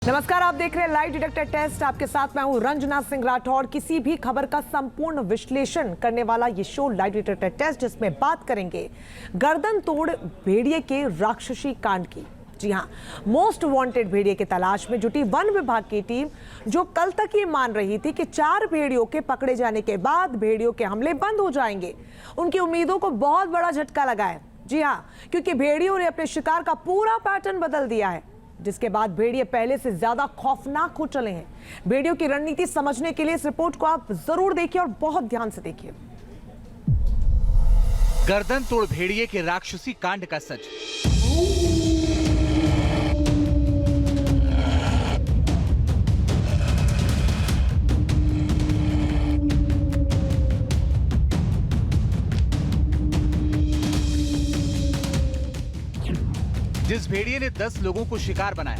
नमस्कार, आप देख रहे हैं लाइव डिटेक्टर टेस्ट। आपके साथ मैं हूं रंजना सिंह राठौड़। किसी भी खबर का संपूर्ण विश्लेषण करने वाला ये शो लाइव डिटेक्टर टेस्ट, जिसमें बात करेंगे गर्दन तोड़ भेड़िए के राक्षसी कांड की। जी हां, मोस्ट वांटेड भेड़िए की तलाश में जुटी वन विभाग की टीम, जो कल तक ये मान रही थी कि 4 भेड़ियों के पकड़े जाने के बाद भेड़ियों के हमले बंद हो जाएंगे, उनकी उम्मीदों को बहुत बड़ा झटका लगा है। जी हां, क्योंकि भेड़ियों ने अपने शिकार का पूरा पैटर्न बदल दिया है, जिसके बाद भेड़िए पहले से ज्यादा खौफनाक हो चले हैं। भेड़ियों की रणनीति समझने के लिए इस रिपोर्ट को आप जरूर देखिए और बहुत ध्यान से देखिए। गर्दन तोड़ भेड़िए के राक्षसी कांड का सच। जिस भेड़िए ने 10 लोगों को शिकार बनाया,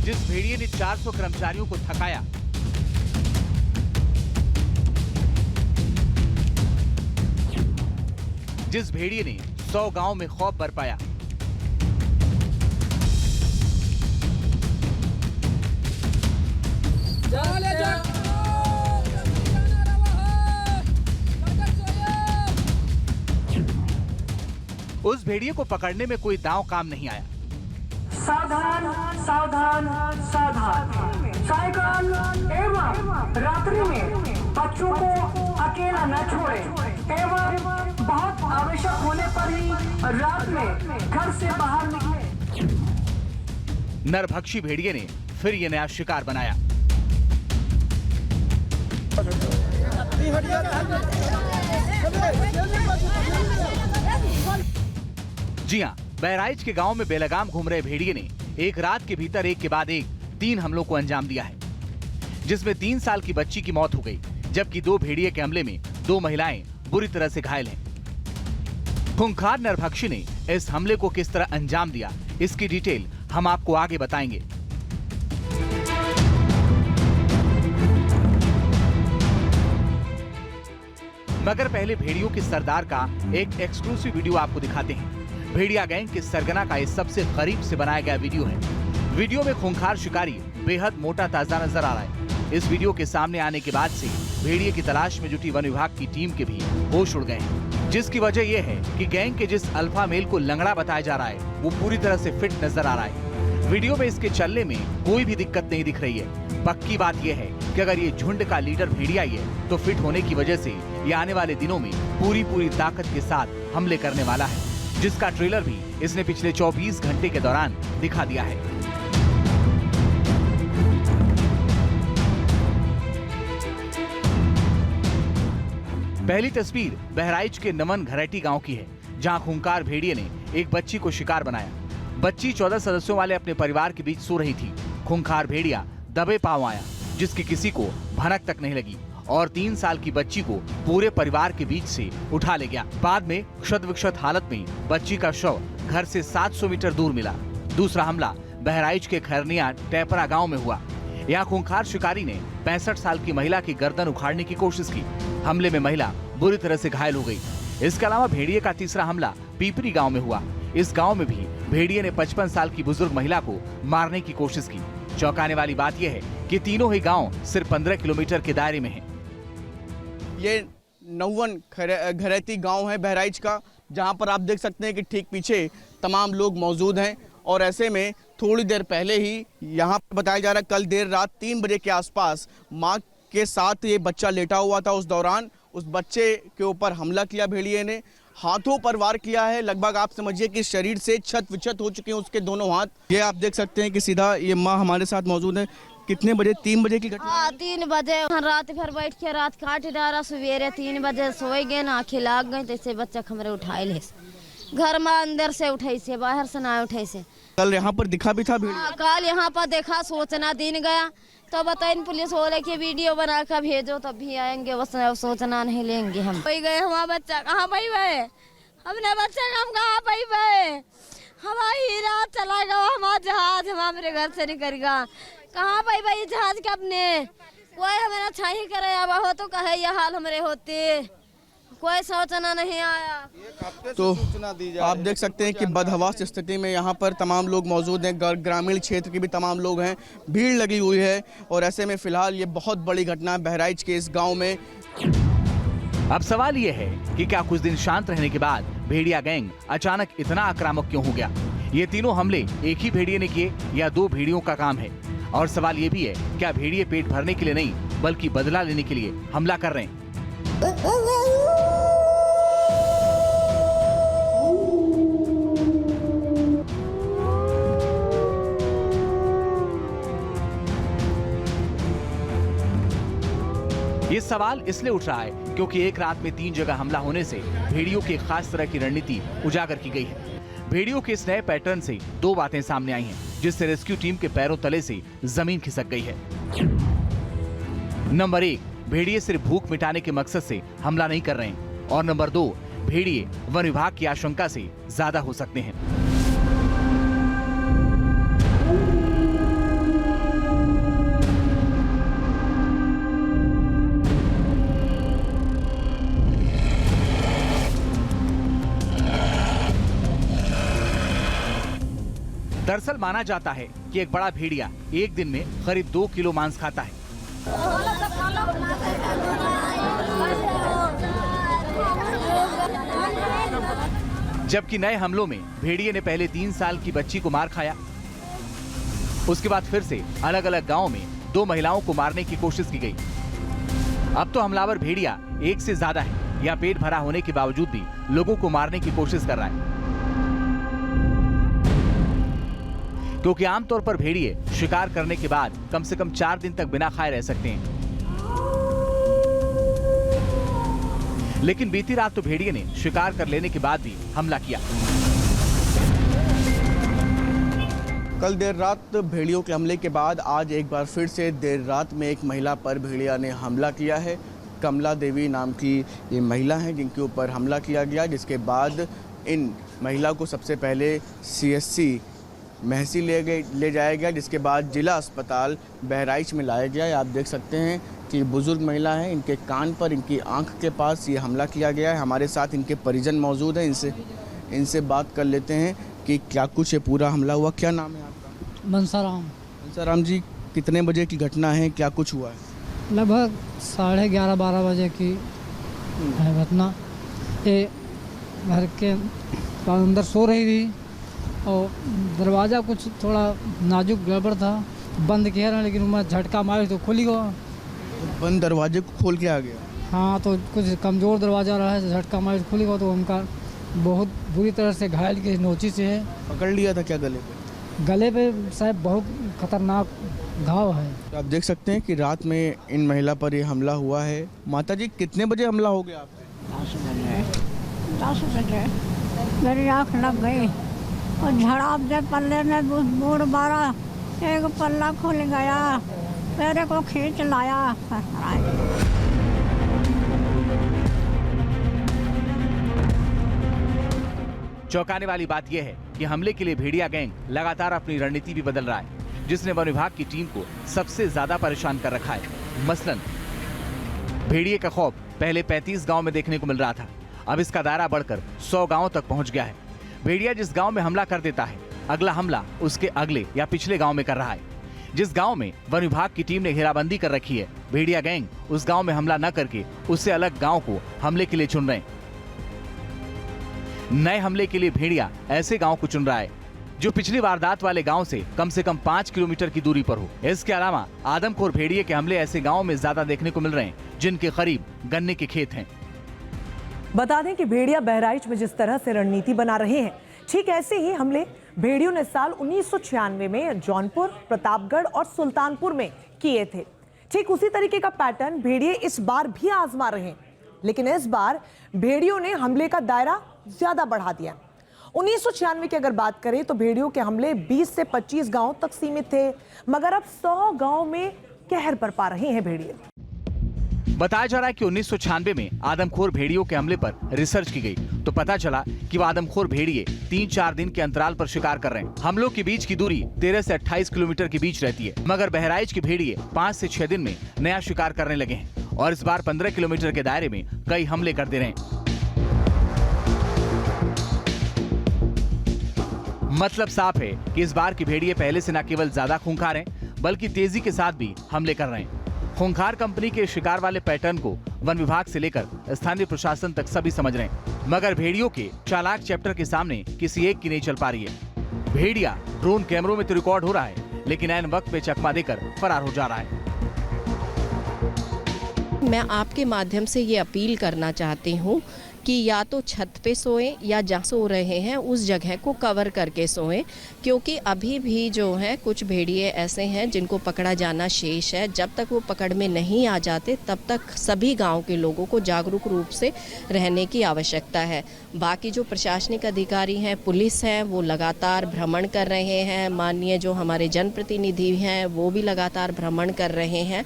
जिस भेड़िए ने 400 कर्मचारियों को थकाया, जिस भेड़िए ने 100 गांव में खौफ बरपाया, उस भेड़िए को पकड़ने में कोई दांव काम नहीं आया। सावधान सावधान सावधान, सायकाल एवं रात्रि में बच्चों को अकेला न छोड़ें एवं बहुत आवश्यक होने पर ही रात में घर से बाहर निकलें। नरभक्षी भेड़िए ने फिर ये नया शिकार बनाया। जी हां, बहराइच के गांव में बेलगाम घूम रहे भेड़िए ने एक रात के भीतर एक के बाद एक 3 हमलों को अंजाम दिया है, जिसमें 3 साल की बच्ची की मौत हो गई, जबकि 2 भेड़िए के हमले में 2 महिलाएं बुरी तरह से घायल हैं। खूंखार नरभक्षी ने इस हमले को किस तरह अंजाम दिया, इसकी डिटेल हम आपको आगे बताएंगे। मगर पहले भेड़ियों के सरदार का एक एक्सक्लूसिव वीडियो आपको दिखाते हैं। भेड़िया गैंग के सरगना का ये सबसे करीब से बनाया गया वीडियो है। वीडियो में खूंखार शिकारी बेहद मोटा ताजा नजर आ रहा है। इस वीडियो के सामने आने के बाद से भेड़िए की तलाश में जुटी वन विभाग की टीम के भी होश उड़ गए हैं, जिसकी वजह यह है कि गैंग के जिस अल्फा मेल को लंगड़ा बताया जा रहा है, वो पूरी तरह से फिट नजर आ रहा है। वीडियो में इसके चलने में कोई भी दिक्कत नहीं दिख रही है। पक्की बात यह है कि अगर ये झुंड का लीडर भेड़िया ही है, तो फिट होने की वजह से ये आने वाले दिनों में पूरी ताकत के साथ हमले करने वाला है, जिसका ट्रेलर भी इसने पिछले 24 घंटे के दौरान दिखा दिया है। पहली तस्वीर बहराइच के नमन घरैटी गांव की है, जहां खूंखार भेड़िए ने एक बच्ची को शिकार बनाया। बच्ची 14 सदस्यों वाले अपने परिवार के बीच सो रही थी। खूंखार भेड़िया दबे पांव आया, जिसकी किसी को भनक तक नहीं लगी, और 3 साल की बच्ची को पूरे परिवार के बीच से उठा ले गया। बाद में क्षत विक्षत हालत में बच्ची का शव घर से 700 मीटर दूर मिला। दूसरा हमला बहराइच के खैरनिया टेपरा गांव में हुआ। यहाँ खूंखार शिकारी ने 65 साल की महिला की गर्दन उखाड़ने की कोशिश की। हमले में महिला बुरी तरह से घायल हो गई। इसके अलावा भेड़िए का तीसरा हमला पीपरी गाँव में हुआ। इस गाँव में भी भेड़िए ने 55 साल की बुजुर्ग महिला को मारने की कोशिश की। चौंकाने वाली बात यह है कि तीनों ही गांव सिर्फ 15 किलोमीटर के दायरे में हैं। ये नौवन घरैती गांव है बहराइच का, जहां पर आप देख सकते हैं कि ठीक पीछे तमाम लोग मौजूद हैं। और ऐसे में थोड़ी देर पहले ही यहां पर बताया जा रहा है, कल देर रात 3 बजे के आसपास मां के साथ ये बच्चा लेटा हुआ था। उस दौरान उस बच्चे के ऊपर हमला किया भेड़िए ने, हाथों पर वार किया है। लगभग आप समझिए कि शरीर से छत विछत हो चुके हैं उसके दोनों हाथ। ये आप देख सकते हैं कि सीधा ये माँ हमारे साथ मौजूद है। कितने बजे? 3 बजे की घटना? हाँ, 3 बजे रात भर बैठ के रात काट डाला। सवेरे 3 बजे सोए गए ना, आँखें लाग गई, तैसे बच्चा हमरे उठाए ले घर में अंदर से उठे से, बाहर से ना उठे से। कल यहाँ पर दिखा भी था भेड़िया? हाँ, कल यहाँ पर देखा, सोचना दिन गया तो बताइए पुलिस वाले की वीडियो बना कर भेजो, तब भी आएंगे। बस सोचना नहीं लेंगे हम। कोई गए हमारा बच्चा कहाँ पाई है, हमने बच्चा हम कहाँ पाई है, हमारी रात चला गया हमारा जहाज, हमारे घर से निकलेगा कहाँ पाई भाई जहाज के अपने। कोई हमें अच्छा ही करे, अब हो तो कहे ये हाल हमारे होते, कोई सूचना नहीं आया। तो आप देख सकते हैं कि बदहवास स्थिति में यहाँ पर तमाम लोग मौजूद हैं, ग्रामीण क्षेत्र के भी तमाम लोग हैं, भीड़ लगी हुई है और ऐसे में फिलहाल ये बहुत बड़ी घटना है बहराइच के इस गांव में। अब सवाल ये है कि क्या कुछ दिन शांत रहने के बाद भेड़िया गैंग अचानक इतना आक्रामक क्यों हो गया? ये तीनों हमले एक ही भेड़िए ने किए या दो भेड़ियों का काम है? और सवाल ये भी है, क्या भेड़िए पेट भरने के लिए नहीं बल्कि बदला लेने के लिए हमला कर रहे हैं? ये सवाल इसलिए उठ रहा है क्योंकि एक रात में 3 जगह हमला होने से भेड़ियों की खास तरह की रणनीति उजागर की गई है। भेड़ियों के इस नए पैटर्न से 2 बातें सामने आई हैं, जिससे रेस्क्यू टीम के पैरों तले से जमीन खिसक गई है। नंबर 1, भेड़िए सिर्फ भूख मिटाने के मकसद से हमला नहीं कर रहे हैं, और नंबर 2, भेड़िए वन विभाग की आशंका से ज्यादा हो सकते हैं। दरअसल माना जाता है कि एक बड़ा भेड़िया एक दिन में करीब 2 किलो मांस खाता है। जबकि नए हमलों में भेड़िए ने पहले 3 साल की बच्ची को मार खाया, उसके बाद फिर से अलग अलग गांवों में 2 महिलाओं को मारने की कोशिश की गई। अब तो हमलावर भेड़िया एक से ज्यादा है या पेट भरा होने के बावजूद भी लोगों को मारने की कोशिश कर रहा है, क्योंकि आमतौर पर भेड़िए शिकार करने के बाद कम से कम 4 दिन तक बिना खाए रह सकते हैं। लेकिन बीती रात तो भेड़िए ने शिकार कर लेने के बाद भी हमला किया। कल देर रात भेड़ियों के हमले के बाद आज एक बार फिर से देर रात में एक महिला पर भेड़िया ने हमला किया है। कमला देवी नाम की ये महिला है जिनके ऊपर हमला किया गया, जिसके बाद इन महिला को सबसे पहले CSC महसी ले जाया गया, जिसके बाद जिला अस्पताल बहराइच में लाया गया। आप देख सकते हैं कि बुजुर्ग महिला है, इनके कान पर, इनकी आंख के पास ये हमला किया गया है। हमारे साथ इनके परिजन मौजूद हैं, इनसे बात कर लेते हैं कि क्या कुछ ये पूरा हमला हुआ। क्या नाम है आपका? बंसाराम जी, कितने बजे की घटना है, क्या कुछ हुआ है? लगभग 11:30-12 बजे की है घटना। ये घर के अंदर सो रही थी और दरवाज़ा कुछ थोड़ा नाजुक गड़बड़ था, बंद किया रहा, लेकिन मैं झटका मारी तो खुल गया। बंद दरवाजे को खोल के आ गया? हाँ, तो कुछ कमज़ोर दरवाज़ा रहा है, झटका मारी तो खुल गया। तो उनका बहुत बुरी तरह से घायल की नोची से है। पकड़ लिया था क्या गले पे? गले पे साहब बहुत खतरनाक घाव है। तो आप देख सकते हैं कि रात में इन महिला पर ये हमला हुआ है। माता जी, कितने बजे हमला हो गया आपके? 10 बजे मेरी आँख लग गई और झड़ाप दे पल्ले में बूढ़ बारा, एक पल्ला खुल गया, मेरे को खींच लाया। चौंकाने वाली बात यह है कि हमले के लिए भेड़िया गैंग लगातार अपनी रणनीति भी बदल रहा है, जिसने वन विभाग की टीम को सबसे ज्यादा परेशान कर रखा है। मसलन भेड़िए का खौफ पहले 35 गांव में देखने को मिल रहा था, अब इसका दायरा बढ़कर 100 गांवों तक पहुंच गया है। भेड़िया जिस गांव में हमला कर देता है, अगला हमला उसके अगले या पिछले गांव में कर रहा है। जिस गांव में वन विभाग की टीम ने घेराबंदी कर रखी है, भेड़िया गैंग उस गांव में हमला न करके उससे अलग गांव को हमले के लिए चुन रहे हैं। नए हमले के लिए भेड़िया ऐसे गांव को चुन रहा है जो पिछली वारदात वाले गांव से कम 5 किलोमीटर की दूरी पर हो। इसके अलावा आदमखोर भेड़िए के हमले ऐसे गांवों में ज्यादा देखने को मिल रहे हैं जिनके करीब गन्ने के खेत हैं। बता दें कि भेड़िया बहराइच में जिस तरह से रणनीति बना रहे हैं, ठीक ऐसे ही हमले भेड़ियों ने साल 1996 में जौनपुर, प्रतापगढ़ और सुल्तानपुर में किए थे। ठीक उसी तरीके का पैटर्न भेड़िए इस बार भी आजमा रहे हैं, लेकिन इस बार भेड़ियों ने हमले का दायरा ज्यादा बढ़ा दिया। 1996 की अगर बात करें तो भेड़ियों के हमले 20 से 25 गांव तक सीमित थे, मगर अब 100 गांव में कहर बरपा रहे हैं भेड़िए। बताया जा रहा है कि 1996 में आदमखोर भेड़ियों के हमले पर रिसर्च की गई तो पता चला कि वो आदमखोर भेड़िए 3-4 दिन के अंतराल पर शिकार कर रहे हैं। हमलों के बीच की दूरी 13 से 28 किलोमीटर के बीच रहती है, मगर बहराइच के भेड़िए 5 से 6 दिन में नया शिकार करने लगे हैं और इस बार 15 किलोमीटर के दायरे में कई हमले कर दे रहे हैं। मतलब साफ है कि इस बार की भेड़िए पहले से न केवल ज्यादा खूंखार हैं, बल्कि तेजी के साथ भी हमले कर रहे हैं। खूंखार कंपनी के शिकार वाले पैटर्न को वन विभाग से लेकर स्थानीय प्रशासन तक सभी समझ रहे हैं, मगर भेड़ियों के चालाक चैप्टर के सामने किसी एक की नहीं चल पा रही है। भेड़िया ड्रोन कैमरों में तो रिकॉर्ड हो रहा है, लेकिन ऐन वक्त पे चकमा देकर फरार हो जा रहा है। मैं आपके माध्यम से ये अपील करना चाहती हूँ कि या तो छत पे सोएं या जहाँ सो रहे हैं उस जगह को कवर करके सोएं, क्योंकि अभी भी जो है कुछ भेड़िए ऐसे हैं जिनको पकड़ा जाना शेष है। जब तक वो पकड़ में नहीं आ जाते तब तक सभी गांव के लोगों को जागरूक रूप से रहने की आवश्यकता है। बाकी जो प्रशासनिक अधिकारी हैं, पुलिस है, वो लगातार भ्रमण कर रहे हैं। माननीय जो हमारे जनप्रतिनिधि हैं वो भी लगातार भ्रमण कर रहे हैं।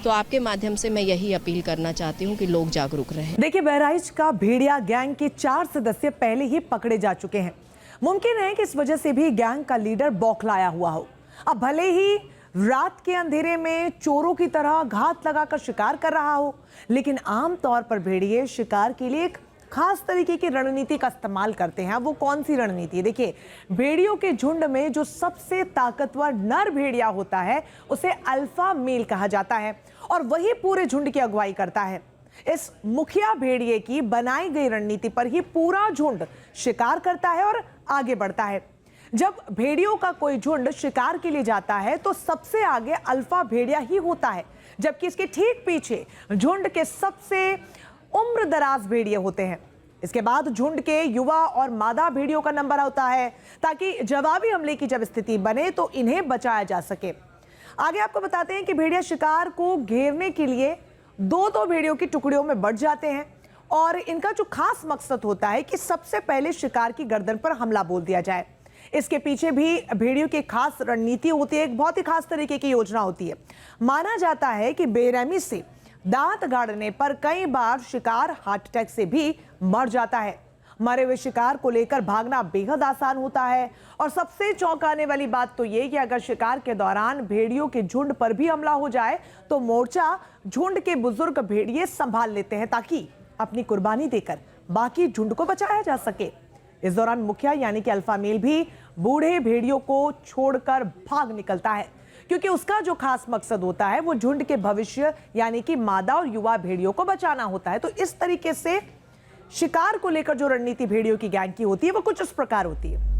तो आपके माध्यम से मैं यही अपील करना चाहती हूँ कि लोग जागरूक रहें। देखिए, बहराइच का भेड़िया गैंग के 4 सदस्य पहले ही पकड़े जा चुके हैं। मुमकिन है कि इस वजह से भी गैंग का लीडर बौखलाया हुआ हो। अब भले ही रात के अंधेरे में चोरों की तरह घात लगाकर शिकार कर रहा हो, लेकिन आमतौर पर भेड़िए शिकार के लिए एक खास तरीके की रणनीति का इस्तेमाल करते हैं। वो कौन सी रणनीति है? देखिए, भेड़ियों के झुंड में जो सबसे ताकतवर नर भेड़िया होता है उसे अल्फा मेल कहा जाता है और वही पूरे झुंड की अगुवाई करता है। इस मुखिया भेड़िए की बनाई गई रणनीति पर ही पूरा झुंड शिकार करता है और आगे बढ़ता है। जब भेड़ियों का कोई झुंड शिकार के लिए जाता है तो सबसे आगे अल्फा भेड़िया ही होता है, जबकि इसके ठीक पीछे झुंड के सबसे उम्र दराज भेड़िए होते हैं। इसके बाद झुंड के युवा और मादा भेड़ियों का नंबर होता है, ताकि जवाबी हमले की जब स्थिति बने तो इन्हें बचाया जा सके। आगे आपको बताते हैं कि भेड़िया शिकार को घेरने के लिए 2-2 भेड़ियों की टुकड़ियों में बढ़ जाते हैं और इनका जो खास मकसद होता है कि सबसे पहले शिकार की गर्दन पर हमला बोल दिया जाए। इसके पीछे भी भेड़ियों की खास रणनीति होती है, एक बहुत ही खास तरीके की योजना होती है। माना जाता है कि बेरहमी से दांत गाड़ने पर कई बार शिकार हार्ट अटैक से भी मर जाता है। मरे हुए शिकार को लेकर भागना बेहद आसान होता है और सबसे चौंकाने वाली बात तो ये कि अगर शिकार के दौरान भेड़ियों के झुंड पर भी हमला हो जाए तो मोर्चा झुंड के बुजुर्ग भेड़िए संभाल लेते हैं, ताकि अपनी कुर्बानी देकर बाकी झुंड को बचाया जा सके। इस दौरान मुखिया यानी कि अल्फा मेल भी बूढ़े भेड़ियों को छोड़कर भाग निकलता है, क्योंकि उसका जो खास मकसद होता है वो झुंड के भविष्य यानी कि मादा और युवा भेड़ियों को बचाना होता है। तो इस तरीके से शिकार को लेकर जो रणनीति भेड़ियों की गैंग की होती है वो कुछ इस प्रकार होती है।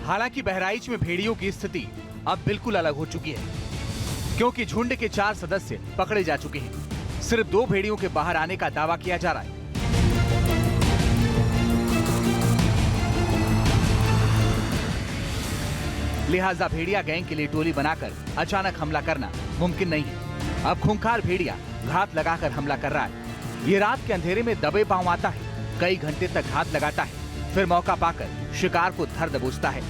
हालांकि बहराइच में भेड़ियों की स्थिति अब बिल्कुल अलग हो चुकी है, क्योंकि झुंड के 4 सदस्य पकड़े जा चुके हैं। सिर्फ 2 भेड़ियों के बाहर आने का दावा किया जा रहा है। लिहाजा भेड़िया गैंग के लिए टोली बनाकर अचानक हमला करना मुमकिन नहीं है। अब खूंखार भेड़िया घात लगाकर हमला कर रहा है। ये रात के अंधेरे में दबे पांव आता है, कई घंटे तक घात लगाता है, फिर मौका पाकर शिकार को धर दबोचता है।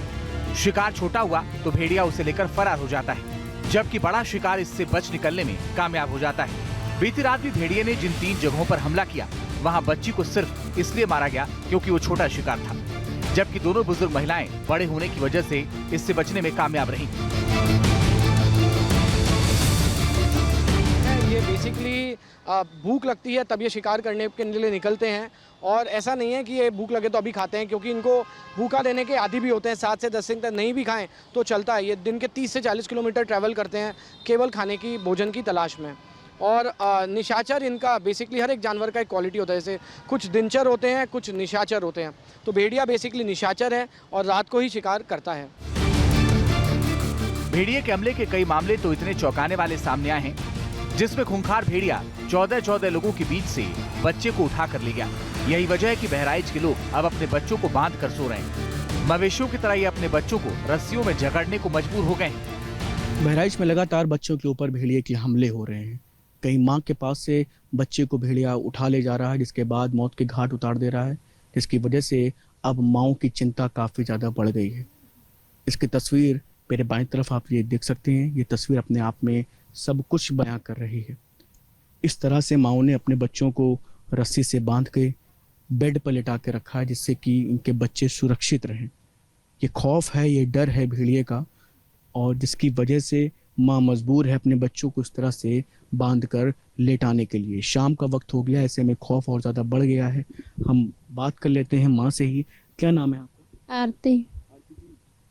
शिकार छोटा हुआ तो भेड़िया उसे लेकर फरार हो जाता है, जबकि बड़ा शिकार इससे बच निकलने में कामयाब हो जाता है। बीती रात भी भेड़िए ने जिन 3 जगहों पर हमला किया, वहाँ बच्ची को सिर्फ इसलिए मारा गया क्योंकि वो छोटा शिकार था, जबकि दोनों बुजुर्ग महिलाएं बड़े होने की वजह से इससे बचने में कामयाब रहीं। ये बेसिकली भूख लगती है तब ये शिकार करने के लिए निकलते हैं, और ऐसा नहीं है कि ये भूख लगे तो अभी खाते हैं, क्योंकि इनको भूखा देने के आदी भी होते हैं। 7 से 10 दिन तक नहीं भी खाएं तो चलता है। ये दिन के 30 से 40 किलोमीटर ट्रैवल करते हैं केवल खाने की, भोजन की तलाश में। और निशाचर इनका बेसिकली हर एक जानवर का एक क्वालिटी होता है, जैसे कुछ दिनचर होते हैं, कुछ निशाचर होते हैं। तो भेड़िया बेसिकली निशाचर है और रात को ही शिकार करता है। भेड़िए के हमले के कई मामले तो इतने चौंकाने वाले सामने आए हैं, जिसमें खूंखार भेड़िया 14 लोगों के बीच से बच्चे को उठा कर ले गया। यही वजह है कि बहराइच के लोग अब अपने बच्चों को बांध कर सो रहे हैं। मवेशियों की तरह ये अपने बच्चों को रस्सियों में जकड़ने को मजबूर हो गए हैं। बहराइच में लगातार बच्चों के ऊपर भेड़िए के हमले हो रहे हैं। कहीं माँ के पास से बच्चे को भेड़िया उठा ले जा रहा है, जिसके बाद मौत के घाट उतार दे रहा है, जिसकी वजह से अब माँओं की चिंता काफ़ी ज़्यादा बढ़ गई है। इसकी तस्वीर मेरे बाईं तरफ आप ये देख सकते हैं। ये तस्वीर अपने आप में सब कुछ बयां कर रही है। इस तरह से माँओं ने अपने बच्चों को रस्सी से बांध के बेड पर लिटा के रखा है, जिससे कि इनके बच्चे सुरक्षित रहें। ये खौफ है, ये डर है भेड़िए का, और जिसकी वजह से माँ मजबूर है अपने बच्चों को इस तरह से बांध कर लेटाने के लिए। शाम का वक्त हो गया, ऐसे में खौफ और ज़्यादा बढ़ गया है। हम बात कर लेते हैं माँ से ही। क्या नाम है आपका? आरती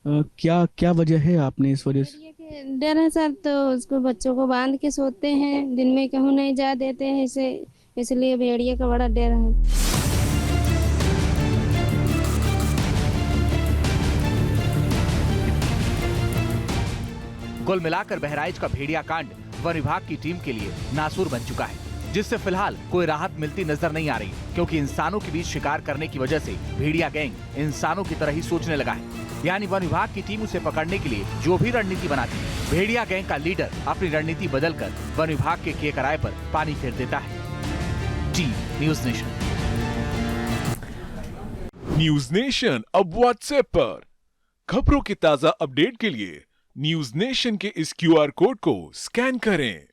क्या क्या वजह है आपने इस वजह से? डर है सर, तो उसको बच्चों को बांध के सोते हैं, दिन में कहूँ नहीं जा देते हैं, इसलिए भेड़िए का बड़ा डर है। कुल मिलाकर बहराइच का भेड़िया कांड वन विभाग की टीम के लिए नासूर बन चुका है, जिससे फिलहाल कोई राहत मिलती नजर नहीं आ रही, क्योंकि इंसानों के बीच शिकार करने की वजह से भेड़िया गैंग इंसानों की तरह ही सोचने लगा है। यानी वन विभाग की टीम उसे पकड़ने के लिए जो भी रणनीति बनाती है, भेड़िया गैंग का लीडर अपनी रणनीति बदलकर वन विभाग के किए कराए पर पानी फेर देता है। जी न्यूज नेशन। न्यूज नेशन अब व्हाट्सएप पर खबरों की ताजा अपडेट के लिए न्यूज नेशन के इस QR कोड को स्कैन करें।